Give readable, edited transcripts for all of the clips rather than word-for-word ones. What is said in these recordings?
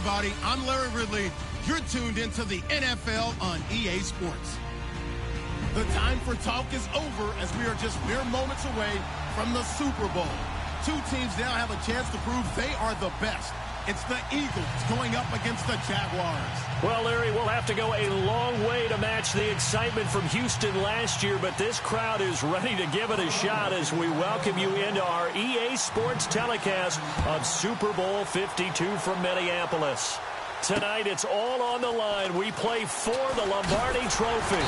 everybody. I'm Larry Ridley. You're tuned into the NFL on EA Sports. The time for talk is over as we are just mere moments away from the Super Bowl. Two teams now have a chance to prove they are the best. It's the Eagles going up against the Jaguars. Well, Larry, we'll have to go a long way to match the excitement from Houston last year, but this crowd is ready to give it a shot as we welcome you into our EA Sports telecast of Super Bowl 52 from Minneapolis. Tonight, it's all on the line. We play for the Lombardi Trophy.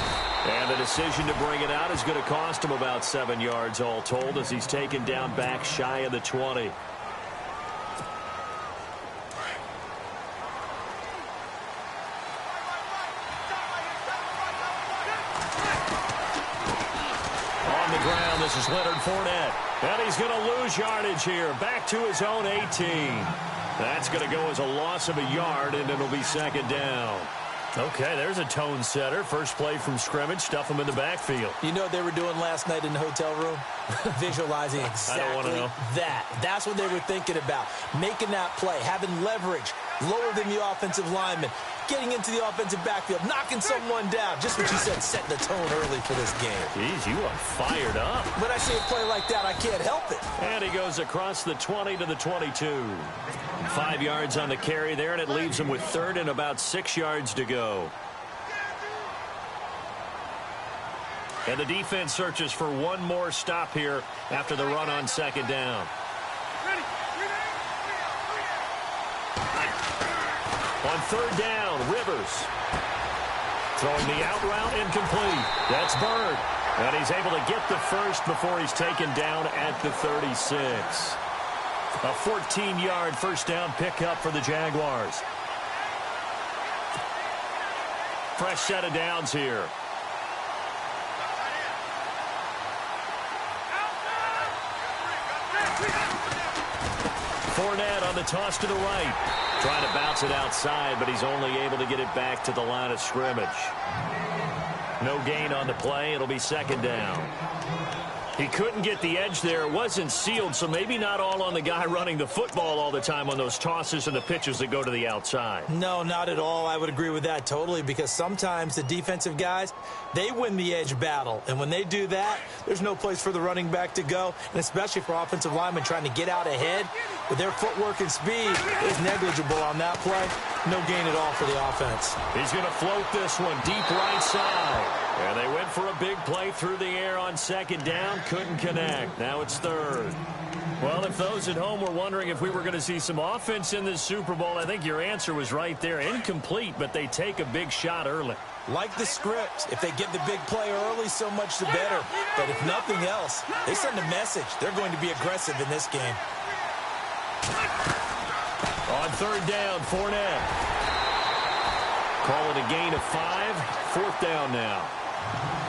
And the decision to bring it out is going to cost him about 7 yards all told as he's taken down back shy of the 20. This is Leonard Fournette, and he's going to lose yardage here, back to his own 18. That's going to go as a loss of a yard, and it'll be second down. Okay, there's a tone setter. First play from scrimmage, stuff him in the backfield. You know what they were doing last night in the hotel room? Visualizing exactly I don't want to know. that. That's what they were thinking about. Making that play, having leverage, lower than the offensive lineman, getting into the offensive backfield, knocking someone down. Just what you said, setting the tone early for this game. Jeez, you are fired up. When I see a play like that, I can't help it. And he goes across the 20 to the 22. 5 yards on the carry there, and it leaves him with third and about 6 yards to go. And the defense searches for one more stop here after the run on second down. On third down, Rivers. Throwing the out route, incomplete. That's Bird. And he's able to get the first before he's taken down at the 36. A 14-yard first down pickup for the Jaguars. Fresh set of downs here. Fournette on the toss to the right. Trying to bounce it outside, but he's only able to get it back to the line of scrimmage. No gain on the play. It'll be second down. He couldn't get the edge there. It wasn't sealed, so maybe not all on the guy running the football all the time on those tosses and the pitches that go to the outside. No, not at all. I would agree with that totally, because sometimes the defensive guys, they win the edge battle. And when they do that, there's no place for the running back to go, and especially for offensive linemen trying to get out ahead with their footwork and speed is negligible on that play. No gain at all for the offense. He's going to float this one deep right side. And they went for a big play through the air on second down. Couldn't connect. Now it's third. Well, if those at home were wondering if we were going to see some offense in this Super Bowl, I think your answer was right there. Incomplete, but they take a big shot early. Like the script. If they get the big play early, so much the better. But if nothing else, they send a message. They're going to be aggressive in this game. On third down, Fournette. Call it a gain of 5. Fourth down now.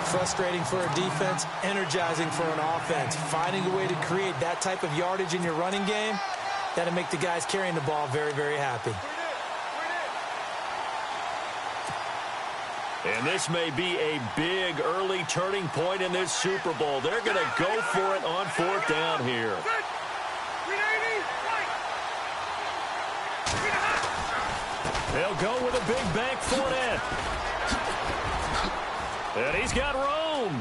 Frustrating for a defense, energizing for an offense. Finding a way to create that type of yardage in your running game, that'll make the guys carrying the ball very, very happy. And this may be a big early turning point in this Super Bowl. They're going to go for it on fourth down here. They'll go with a big back Fournette. And he's got room.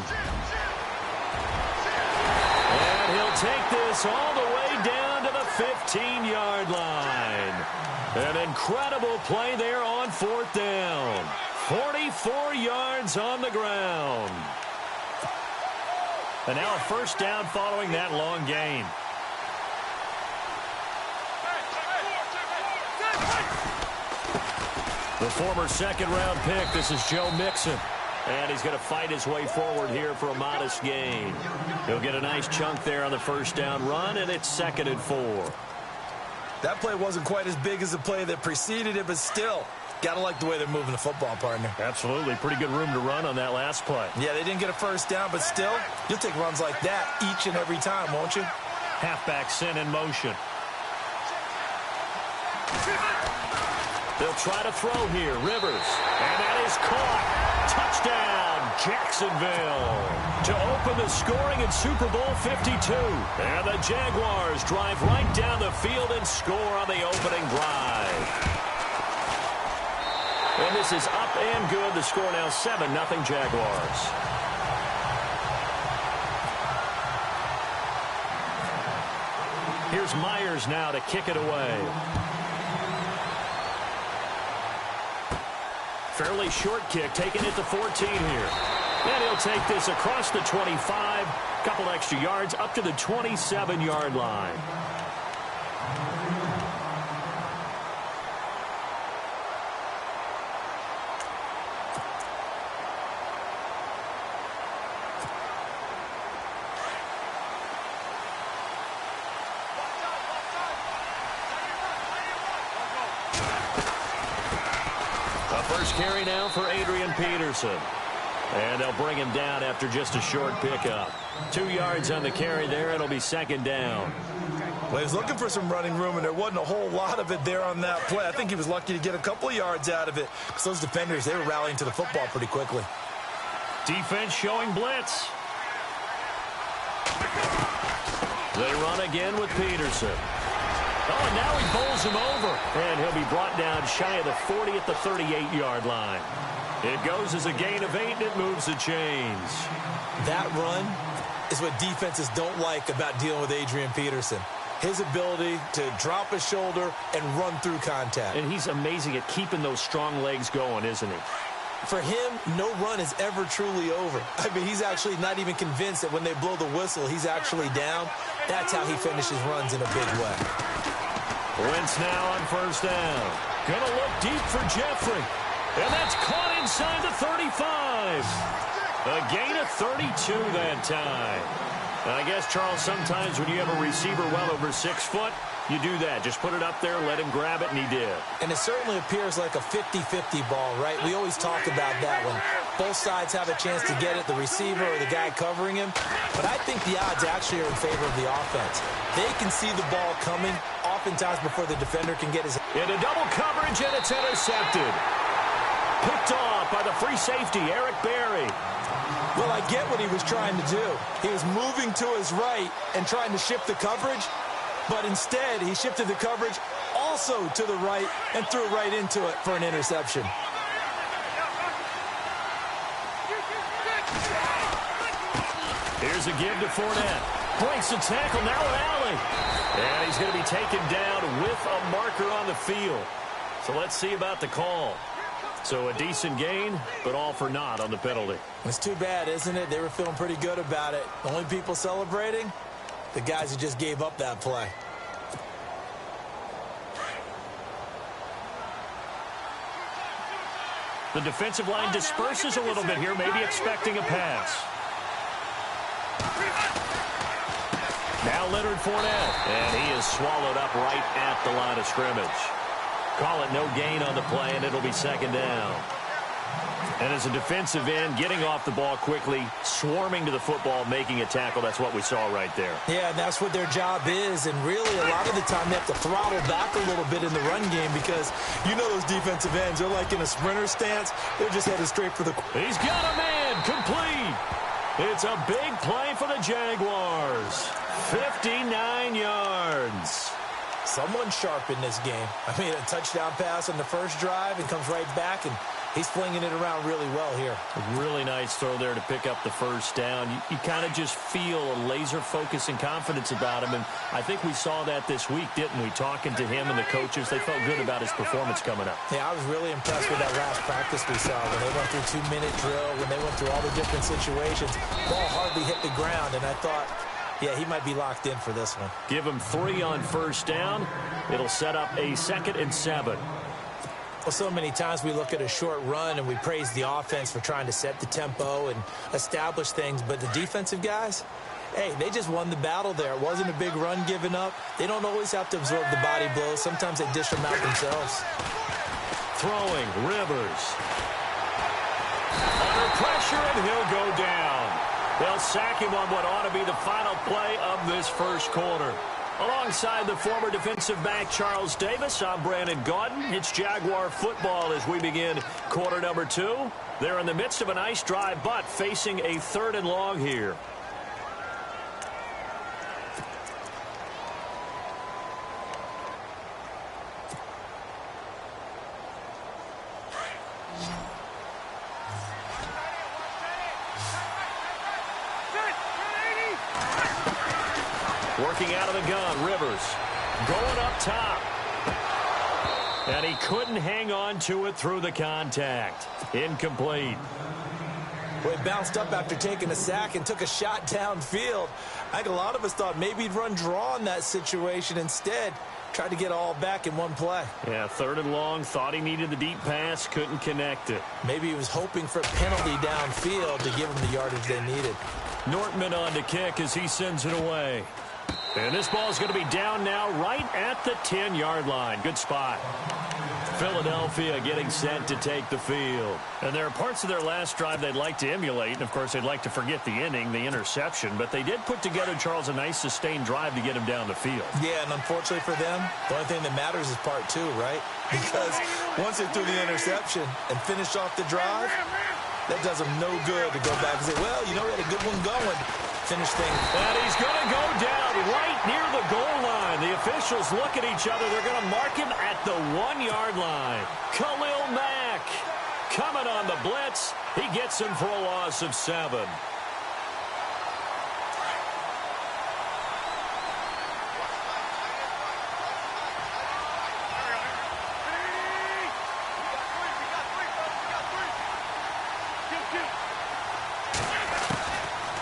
And he'll take this all the way down to the 15-yard line. An incredible play there on fourth down. 44 yards on the ground. And now a first down following that long gain. The former second-round pick, this is Joe Mixon. And he's going to fight his way forward here for a modest gain. He'll get a nice chunk there on the first down run, and it's 2nd and 4. That play wasn't quite as big as the play that preceded it, but still, got to like the way they're moving the football, partner. Absolutely. Pretty good room to run on that last play. Yeah, they didn't get a first down, but still, you'll take runs like that each and every time, won't you? Halfback sent in motion. They'll try to throw here. Rivers. And that is caught. Touchdown, Jacksonville. To open the scoring in Super Bowl 52. And the Jaguars drive right down the field and score on the opening drive. And this is up and good. The score now 7-0 Jaguars. Here's Myers now to kick it away. Fairly short kick, taking it to 14 here. And he'll take this across the 25, couple extra yards up to the 27-yard line. First carry now for Adrian Peterson. And they'll bring him down after just a short pickup. 2 yards on the carry there. It'll be second down. Well, he was looking for some running room, and there wasn't a whole lot of it there on that play. I think he was lucky to get a couple of yards out of it because those defenders, they were rallying to the football pretty quickly. Defense showing blitz. They run again with Peterson. Oh, and now he bowls him over. And he'll be brought down shy of the 40 at the 38-yard line. It goes as a gain of 8, and it moves the chains. That run is what defenses don't like about dealing with Adrian Peterson. His ability to drop his shoulder and run through contact. And he's amazing at keeping those strong legs going, isn't he? For him, no run is ever truly over. I mean, he's actually not even convinced that when they blow the whistle, he's actually down. That's how he finishes runs in a big way. Wentz now on first down. Gonna look deep for Jeffrey. And that's caught inside the 35. A gain of 32 that time. And I guess, Charles, sometimes when you have a receiver well over 6 foot, you do that. Just put it up there, let him grab it, and he did. And it certainly appears like a 50-50 ball, right? We always talk about that when both sides have a chance to get it, the receiver or the guy covering him. But I think the odds actually are in favor of the offense. They can see the ball coming oftentimes before the defender can get his... Into double coverage, and it's intercepted. Picked off by the free safety, Eric Berry. Well, I get what he was trying to do. He was moving to his right and trying to shift the coverage, but instead he shifted the coverage also to the right and threw it right into it for an interception. Here's a give to Fournette. Breaks the tackle, now Alley. And he's going to be taken down with a marker on the field. So let's see about the call. So a decent gain, but all for naught on the penalty. It's too bad, isn't it? They were feeling pretty good about it. The only people celebrating, the guys who just gave up that play. The defensive line disperses a little bit here, maybe expecting a pass. Now Leonard Fournette, and he is swallowed up right at the line of scrimmage. Call it no gain on the play, and it'll be second down. And as a defensive end, getting off the ball quickly, swarming to the football, making a tackle, that's what we saw right there. Yeah, and that's what their job is, and really a lot of the time they have to throttle back a little bit in the run game because you know those defensive ends, they're like in a sprinter stance. They're just headed straight for the... He's got a man, complete. It's a big play for the Jaguars. 59 yards. Someone sharp in this game. I mean, a touchdown pass on the first drive and comes right back, and he's flinging it around really well here. A really nice throw there to pick up the first down. You kind of just feel a laser focus and confidence about him, and I think we saw that this week, didn't we? Talking to him and the coaches, they felt good about his performance coming up. Yeah, I was really impressed with that last practice we saw when they went through 2-minute drill, when they went through all the different situations. Ball hardly hit the ground, and I thought, yeah, he might be locked in for this one. Give him 3 on first down. It'll set up a 2nd and 7. Well, so many times we look at a short run and we praise the offense for trying to set the tempo and establish things, but the defensive guys, hey, they just won the battle there. It wasn't a big run given up. They don't always have to absorb the body blows. Sometimes they dish them out themselves. Throwing, Rivers. Under pressure, and he'll go down. They'll sack him on what ought to be the final play of this first quarter. Alongside the former defensive back Charles Davis, I'm Brandon Gaudin. It's Jaguar football as we begin quarter number 2. They're in the midst of a nice drive, but facing a 3rd and long here. Working out of the gun, Rivers. Going up top. And he couldn't hang on to it through the contact. Incomplete. Well, he bounced up after taking a sack and took a shot downfield. I think a lot of us thought maybe he'd run draw in that situation. Instead, tried to get all back in one play. Yeah, 3rd and long. Thought he needed the deep pass. Couldn't connect it. Maybe he was hoping for a penalty downfield to give him the yardage they needed. Nortman on to kick as he sends it away. And this ball is going to be down now right at the 10-yard line. Good spot. Philadelphia getting set to take the field. And there are parts of their last drive they'd like to emulate. And, of course, they'd like to forget the inning, the interception. But they did put together, Charles, a nice sustained drive to get him down the field. Yeah, and unfortunately for them, the only thing that matters is part 2, right? Because once they threw the interception and finished off the drive, that does them no good to go back and say, well, you know, we had a good one going. Finish things. And he's going to go down right near the goal line. The officials look at each other. They're going to mark him at the 1-yard line. Khalil Mack coming on the blitz. He gets him for a loss of 7.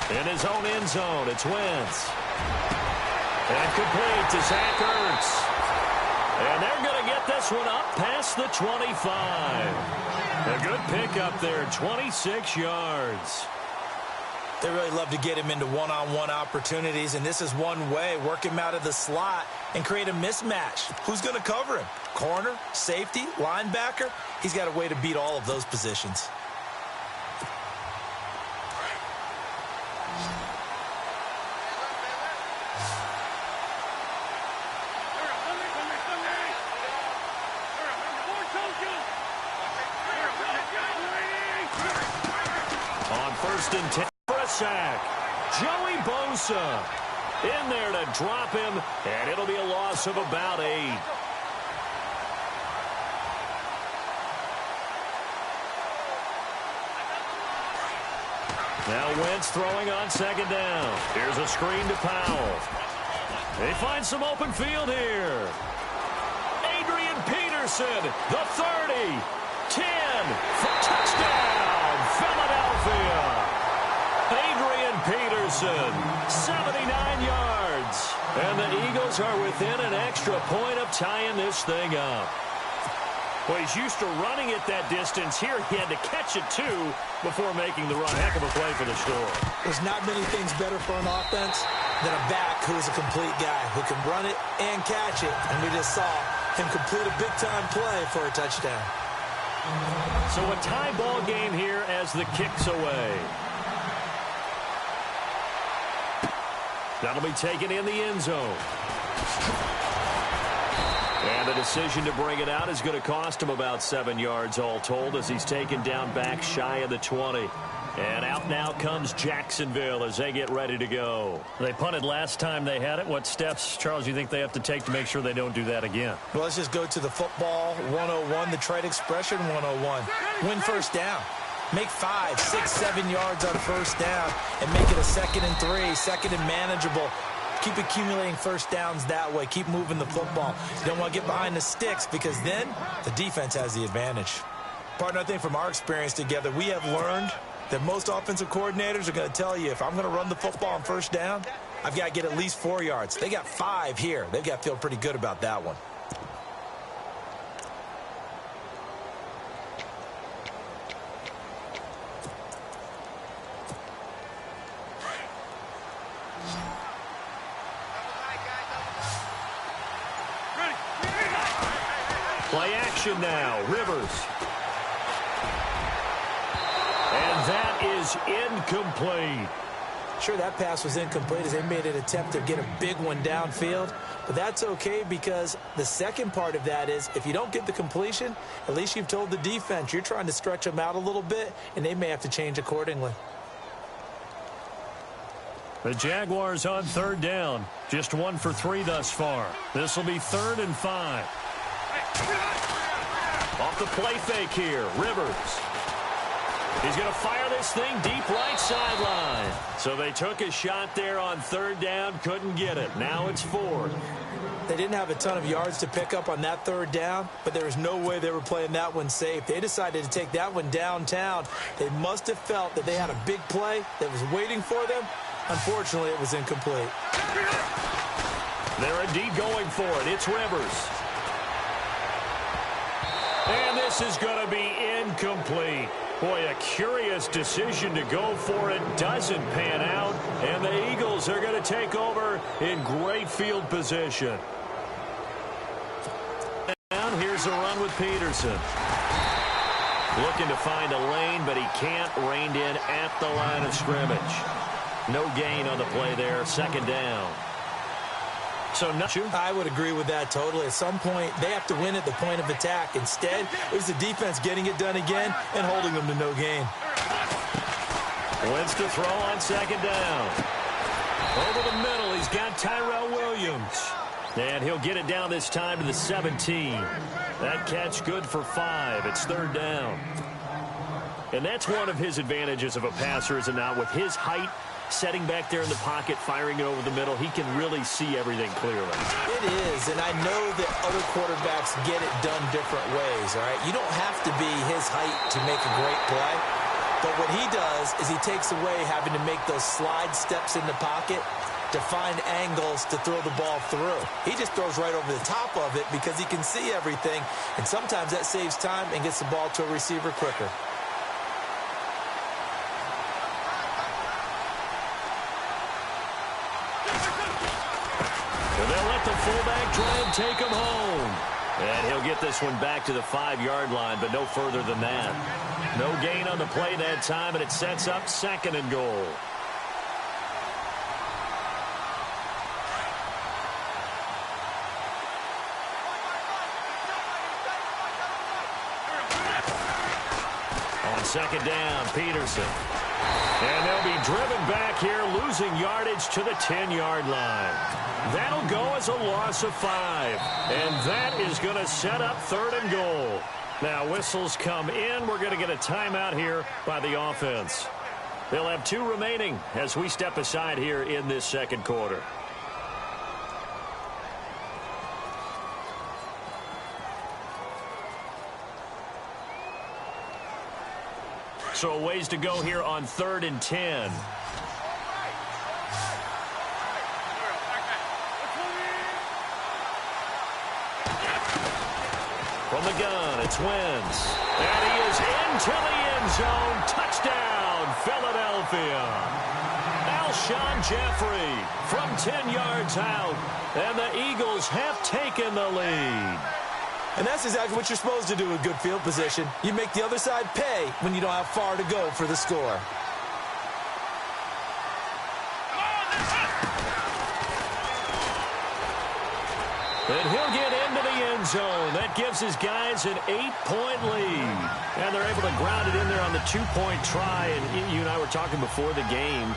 In his own end zone, it's Wentz. And complete to Zach Ertz. And they're going to get this one up past the 25. A good pickup there, 26 yards. They really love to get him into one-on-one opportunities, and this is one way. Work him out of the slot and create a mismatch. Who's going to cover him? Corner, safety, linebacker? He's got a way to beat all of those positions. On 1st and 10 for a sack. Joey Bosa in there to drop him, and it'll be a loss of about 8. Now Wentz throwing on 2nd down. Here's a screen to Powell. They find some open field here. Adrian Peterson, the 30, 10, for touchdown, Philadelphia. Adrian Peterson, 79 yards. And the Eagles are within an extra point of tying this thing up. Well, he's used to running it that distance. Here he had to catch it, too, before making the run. Heck of a play for the score. There's not many things better for an offense than a back who is a complete guy who can run it and catch it. And we just saw him complete a big-time play for a touchdown. So a tie ball game here as the kick's away. That'll be taken in the end zone. And the decision to bring it out is going to cost him about 7 yards all told as he's taken down back shy of the 20. And out now comes Jacksonville as they get ready to go. They punted last time they had it. What steps, Charles, do you think they have to take to make sure they don't do that again? Well, let's just go to the football 101, the trade expression 101. Win first down. Make 5, 6, 7 yards on first down and make it a 2nd and 3, 2nd and manageable. Keep accumulating first downs that way. Keep moving the football. You don't want to get behind the sticks because then the defense has the advantage. Partner, I think from our experience together, we have learned that most offensive coordinators are going to tell you if I'm going to run the football on first down, I've got to get at least 4 yards. They got 5 here. They've got to feel pretty good about that one. Play action now. Rivers. And that is incomplete. Sure, that pass was incomplete as they made an attempt to get a big one downfield. But that's okay because the second part of that is if you don't get the completion, at least you've told the defense you're trying to stretch them out a little bit, and they may have to change accordingly. The Jaguars on 3rd down. Just 1 for 3 thus far. This will be 3rd and 5. Off the play fake here, Rivers. He's going to fire this thing deep right sideline. So they took a shot there on third down, couldn't get it. Now it's fourth. They didn't have a ton of yards to pick up on that third down, but there was no way they were playing that one safe. They decided to take that one downtown. They must have felt that they had a big play that was waiting for them. Unfortunately, it was incomplete. They're indeed going for it. It's Rivers. And this is going to be incomplete. Boy, a curious decision to go for it. Doesn't pan out. And the Eagles are going to take over in great field position. And here's a run with Peterson. Looking to find a lane, but he can't. Reined in at the line of scrimmage. No gain on the play there. Second down. So I would agree with that totally. At some point, they have to win at the point of attack. Instead, it was the defense getting it done again and holding them to no gain. Wins to throw on second down. Over the middle, he's got Tyrell Williams. And he'll get it down this time to the 17. That catch good for 5. It's third down. And that's one of his advantages of a passer, is it not? With his height, setting back there in the pocket, firing it over the middle, he can really see everything clearly. It is, and I know that other quarterbacks get it done different ways, all right? You don't have to be his height to make a great play, but what he does is he takes away having to make those slide steps in the pocket to find angles to throw the ball through. He just throws right over the top of it because he can see everything, and sometimes that saves time and gets the ball to a receiver quicker. They'll let the fullback try and take him home. And he'll get this one back to the 5-yard line, but no further than that. No gain on the play that time, and it sets up second and goal. On second down, Peterson. And they'll be driven back here, losing yardage to the 10-yard line. That'll go as a loss of 5. And that is going to set up third and goal. Now whistles come in. We're going to get a timeout here by the offense. They'll have 2 remaining as we step aside here in this second quarter. So a ways to go here on 3rd and 10. From the gun, it's Wentz. And he is into the end zone. Touchdown, Philadelphia. Alshon Jeffrey from 10 yards out. And the Eagles have taken the lead. And that's exactly what you're supposed to do with good field position. You make the other side pay when you don't have far to go for the score. And he'll get into the end zone. That gives his guys an 8-point lead. And they're able to ground it in there on the 2-point try. And you and I were talking before the game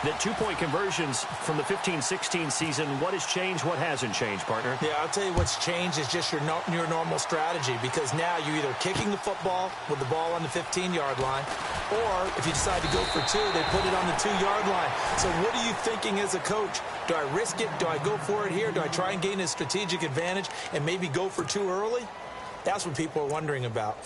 that 2-point conversions from the 15-16 season, what has changed, what hasn't changed, partner? Yeah, I'll tell you what's changed is just your normal strategy, because now you're either kicking the football with the ball on the 15-yard line, or if you decide to go for 2, they put it on the 2-yard line. So what are you thinking as a coach? Do I risk it? Do I go for it here? Do I try and gain a strategic advantage and maybe go for 2 early? That's what people are wondering about.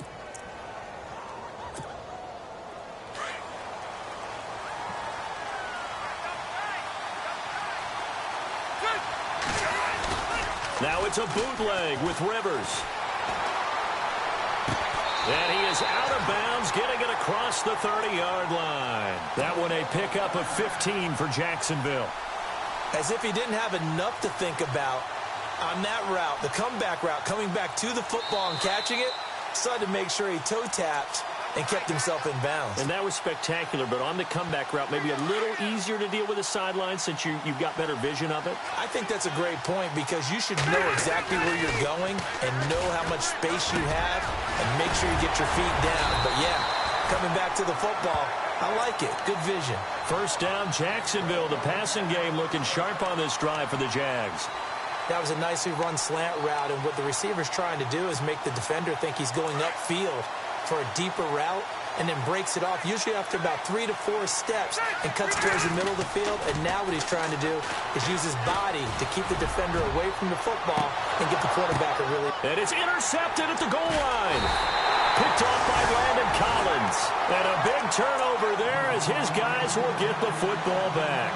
Now it's a bootleg with Rivers. And he is out of bounds, getting it across the 30-yard line. That one a pickup of 15 for Jacksonville. As if he didn't have enough to think about on that route, the comeback route, coming back to the football and catching it, decided to make sure he toe-tapped and kept himself in bounds. And that was spectacular, but on the comeback route, maybe a little easier to deal with the sideline since you've got better vision of it? I think that's a great point, because you should know exactly where you're going and know how much space you have and make sure you get your feet down. But, yeah, coming back to the football, I like it. Good vision. First down, Jacksonville. The passing game looking sharp on this drive for the Jags. That was a nicely run slant route, and what the receiver's trying to do is make the defender think he's going upfield for a deeper route, and then breaks it off, usually after about 3 to 4 steps, and cuts towards the middle of the field. And now what he's trying to do is use his body to keep the defender away from the football and get the quarterback a really... And it's intercepted at the goal line. Picked off by Landon Collins. And a big turnover there as his guys will get the football back.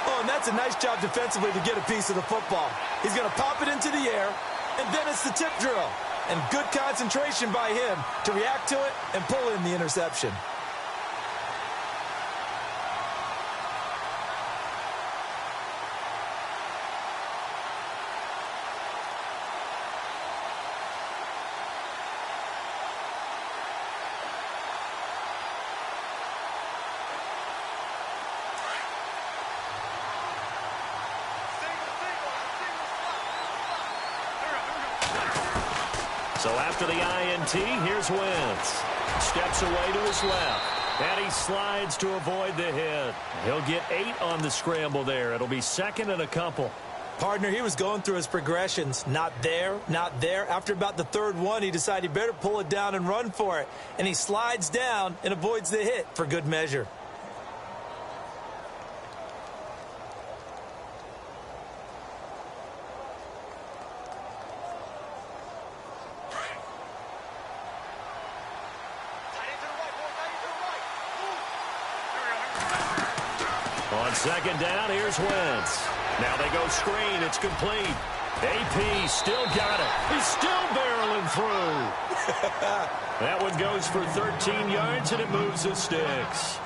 Oh, and that's a nice job defensively to get a piece of the football. He's going to pop it into the air, and then it's the tip drill. And good concentration by him to react to it and pull in the interception. So after the INT, here's Wentz. Steps away to his left. And he slides to avoid the hit. He'll get 8 on the scramble there. It'll be second and a couple. Partner, he was going through his progressions. Not there, not there. After about the third one, he decided he better pull it down and run for it. And he slides down and avoids the hit for good measure. On second down, here's Wentz. Now they go screen. It's complete. AP still got it. He's still barreling through. That one goes for 13 yards, and it moves the sticks.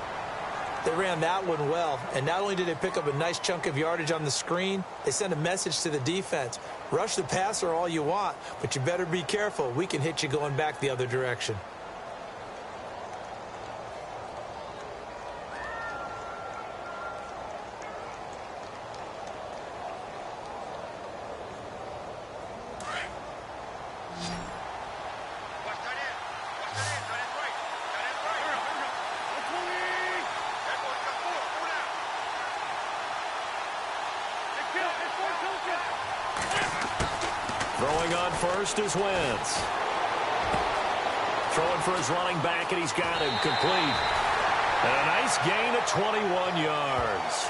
They ran that one well, and not only did they pick up a nice chunk of yardage on the screen, they sent a message to the defense. Rush the passer all you want, but you better be careful. We can hit you going back the other direction. Throwing on first is Wentz. Throwing for his running back, and he's got him complete. And a nice gain of 21 yards.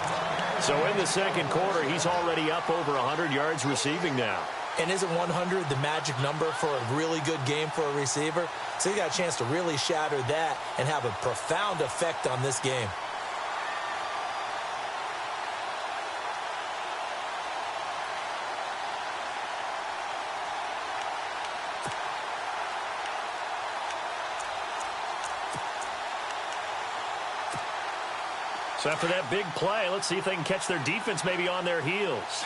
So in the second quarter, he's already up over 100 yards receiving now. And isn't 100 the magic number for a really good game for a receiver? So he got a chance to really shatter that and have a profound effect on this game. So after that big play, let's see if they can catch their defense maybe on their heels.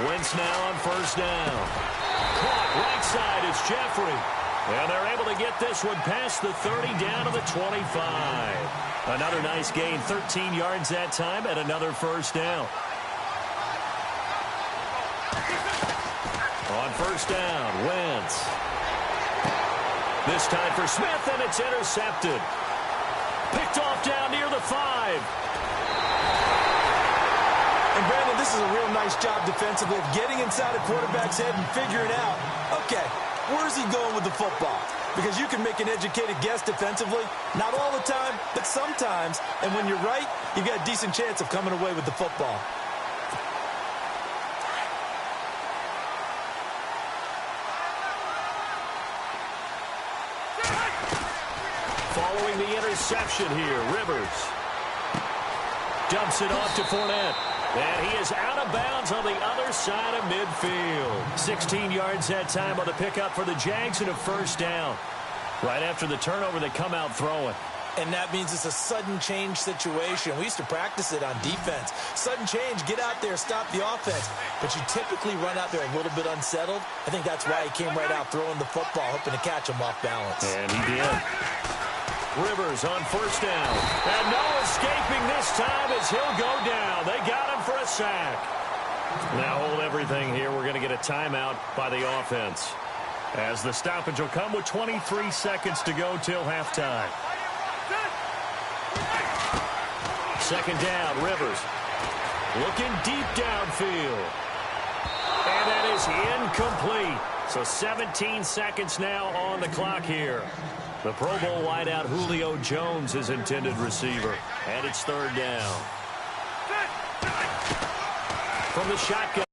Wentz now on first down. Caught right side is Jeffrey. And they're able to get this one past the 30 down to the 25. Another nice gain, 13 yards that time, and another first down. On first down, Wentz. This time for Smith, and it's intercepted. Picked off down near the 5. And Brandon, this is a real nice job defensively of getting inside a quarterback's head and figuring out, okay, where's he going with the football? Because you can make an educated guess defensively, not all the time, but sometimes. And when you're right, you've got a decent chance of coming away with the football. Following the interception here, Rivers dumps it off to Fournette. And he is out of bounds on the other side of midfield. 16 yards that time on the pickup for the Jags and a first down. Right after the turnover, they come out throwing. And that means it's a sudden change situation. We used to practice it on defense. Sudden change, get out there, stop the offense. But you typically run out there a little bit unsettled. I think that's why he came right out throwing the football, hoping to catch him off balance. And he did. Rivers on first down. And no escaping this time as he'll go down. They got him for a sack. Now hold everything here. We're going to get a timeout by the offense, as the stoppage will come with 23 seconds to go till halftime. Second down, Rivers. Looking deep downfield. And that is is incomplete. So 17 seconds now on the clock here. The Pro Bowl wideout Julio Jones is intended receiver. And it's third down. From the shotgun.